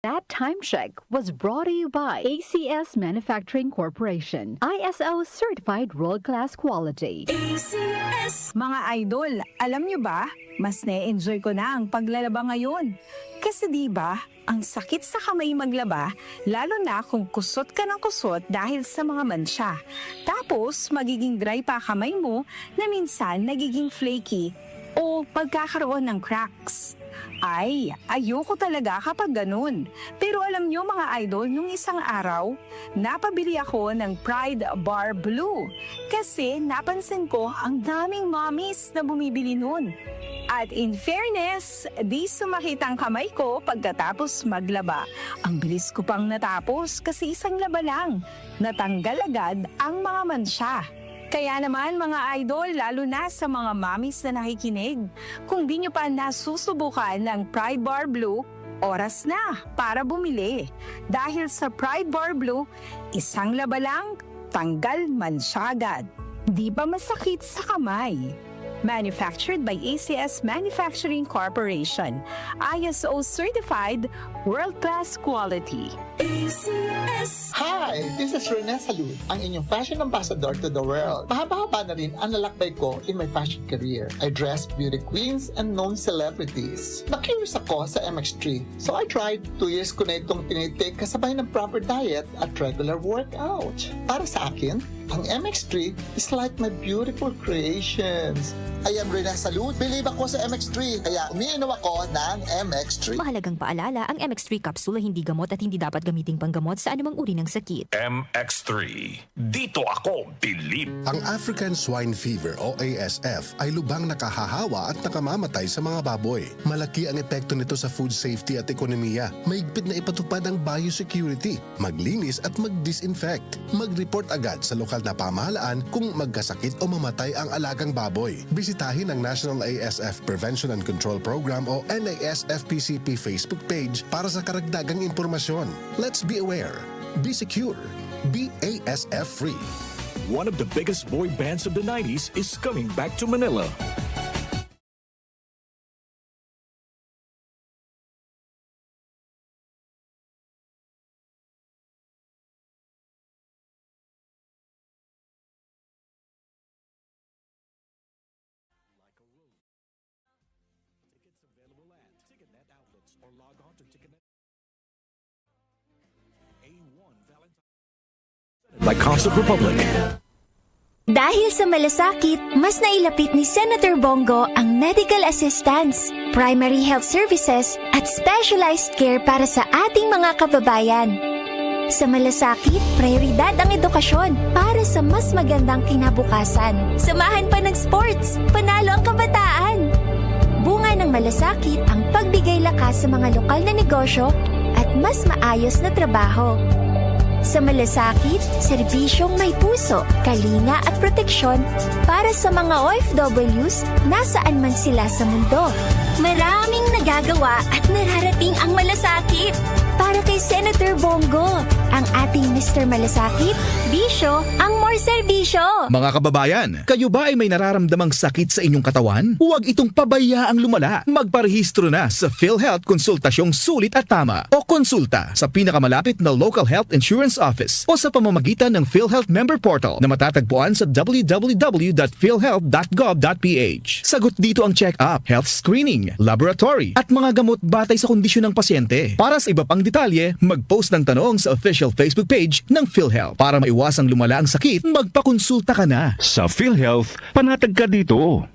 That time check was brought to you by ACS Manufacturing Corporation, ISO certified world-class quality. ACS! Mga idol, alam nyo ba, mas na-enjoy ko na ang paglalaba ngayon. Kasi di ba, ang sakit sa kamay maglaba, lalo na kung kusot ka ng kusot dahil sa mga mansya. Tapos, magiging dry pa kamay mo na minsan nagiging flaky o pagkakaroon ng cracks. Ay, ayoko talaga kapag ganun. Pero alam nyo mga idol, nung isang araw, napabili ako ng Pride Bar Blue. Kasi napansin ko ang daming mommies na bumibili nun. At in fairness, di sumakit ang kamay ko pagkatapos maglaba. Ang bilis ko pang natapos kasi isang laba lang. Natanggal agad ang mga mansya. Kaya naman mga idol, lalo na sa mga mommies na nakikinig, kung di nyo pa nasusubukan ng Pride Bar Blue, oras na para bumili. Dahil sa Pride Bar Blue, isang laba lang, tanggal mansya agad. Di ba masakit sa kamay? Manufactured by ACS Manufacturing Corporation, ISO certified, world-class quality. ACS! Hi! This is Rene Salud, ang inyong fashion ambassador to the world. Mahaba-haba na rin ang lalakbay ko in my fashion career. I dress beauty queens and known celebrities. Na-curious ako sa MX3, so I tried. 2 years ko na itong tinitake kasabay ng proper diet at regular workout. Para sa akin, ang MX3 is like my beautiful creations. I am Rene Salud. Believe ako sa MX3, kaya umiinom ako ng MX3. Mahalagang paalala, ang MX3 capsule ay hindi gamot at hindi dapat gamiting panggamot sa anumang uri ng sakit. MX3. Dito ako, believe. Ang African Swine Fever o ASF ay lubang nakahahawa at nakamamatay sa mga baboy. Malaki ang epekto nito sa food safety at ekonomiya. Mahigpit na ipatupad ang biosecurity, maglinis at mag-disinfect. Mag-report agad sa lokal na pamahalaan kung magkasakit o mamatay ang alagang baboy. Bisitahin ang National ASF Prevention and Control Program o NASFPCP Facebook page para sa karagdagang impormasyon. Let's be aware. Be secure. Be ASF free. One of the biggest boy bands of the 90s is coming back to Manila. Or log on to Ticketnet. A1 Valentine by Concert Republic. Dahil sa malasakit, mas nailapit ni Senator Bongo ang medical assistance, primary health services at specialized care para sa ating mga kababayan. Sa malasakit, prioridad ang edukasyon para sa mas magandang kinabukasan. Samahan pa ng sports, panalo ang kabataan. Bunga ng malasakit ang pagbigay lakas sa mga lokal na negosyo at mas maayos na trabaho. Sa malasakit, serbisyong may puso, kalinga at proteksyon para sa mga OFWs nasaan man sila sa mundo. Maraming nagagawa at nararating ang malasakit. Para kay Senator Bongo, ang ating Mr. Malasakit, bisyo ang more serbisyo. Mga kababayan, kayo ba ay may nararamdamang sakit sa inyong katawan? Huwag itong pabayaang lumala. Magparehistro na sa PhilHealth Konsultasyong Sulit at Tama o konsulta sa pinakamalapit na local health insurance office o sa pamamagitan ng PhilHealth member portal na matatagpuan sa www.philhealth.gov.ph. Sagot dito ang check-up, health screening, laboratory at mga gamot batay sa kondisyon ng pasyente. Para sa iba pang detalye, mag-post ng tanong sa official Facebook page ng PhilHealth. Para maiwasang lumala ang sakit, magpakonsulta ka na. Sa PhilHealth, panatag ka dito.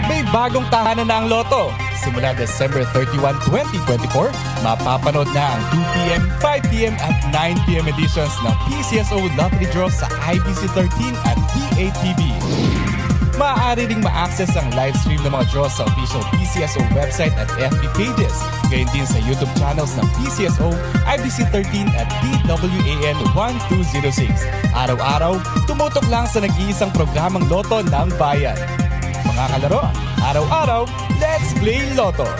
May bagong tahanan na ang Lotto. Simula December 31, 2024, mapapanood na ang 2pm, 5pm at 9pm editions ng PCSO Lottery Draw sa IBC 13 at DATV. Maaari ring ma-access ang live stream ng mga draws sa official PCSO website at FB pages. Gayon din sa YouTube channels ng PCSO, IBC 13 at DWAN 1206. Araw-araw, tumutok lang sa nag-iisang programang Lotto ng Bayan. Mga kalaro, araw-araw, let's play Lotto!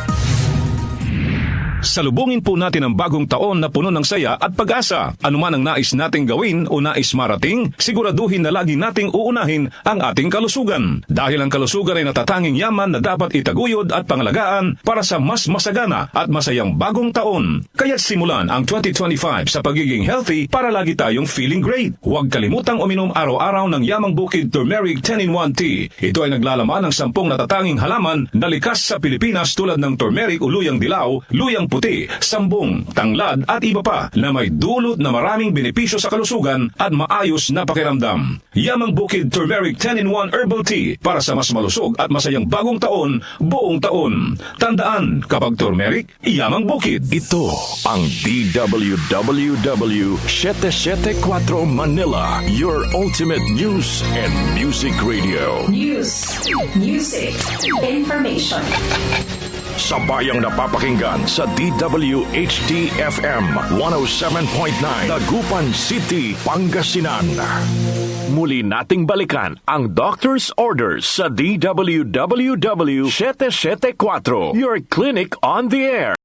Salubungin po natin ang bagong taon na puno ng saya at pag-asa. Ano man ang nais nating gawin o nais marating, siguraduhin na lagi nating uunahin ang ating kalusugan. Dahil ang kalusugan ay natatanging yaman na dapat itaguyod at pangalagaan para sa mas masagana at masayang bagong taon. Kaya't simulan ang 2025 sa pagiging healthy para lagi tayong feeling great. Huwag kalimutang uminom araw-araw ng Yamang Bukid Turmeric 10-in-1 Tea. Ito ay naglalaman ng 10 natatanging halaman na likas sa Pilipinas tulad ng turmeric o luyang dilaw, luyang puti, sambong, tanglad at iba pa na may dulot na maraming benepisyo sa kalusugan at maayos na pakiramdam. Yamang Bukid Turmeric 10-in-1 Herbal Tea para sa mas malusog at masayang bagong taon, buong taon. Tandaan, kapag turmeric, Yamang Bukid. Ito ang DWWW 774 Manila, your ultimate news and music radio. News, music, information. Sabayang napapakinggan sa DWHD-FM 107.9 Dagupan City, Pangasinan. Muli nating balikan ang Doctor's Orders sa DWWW 774, your clinic on the air.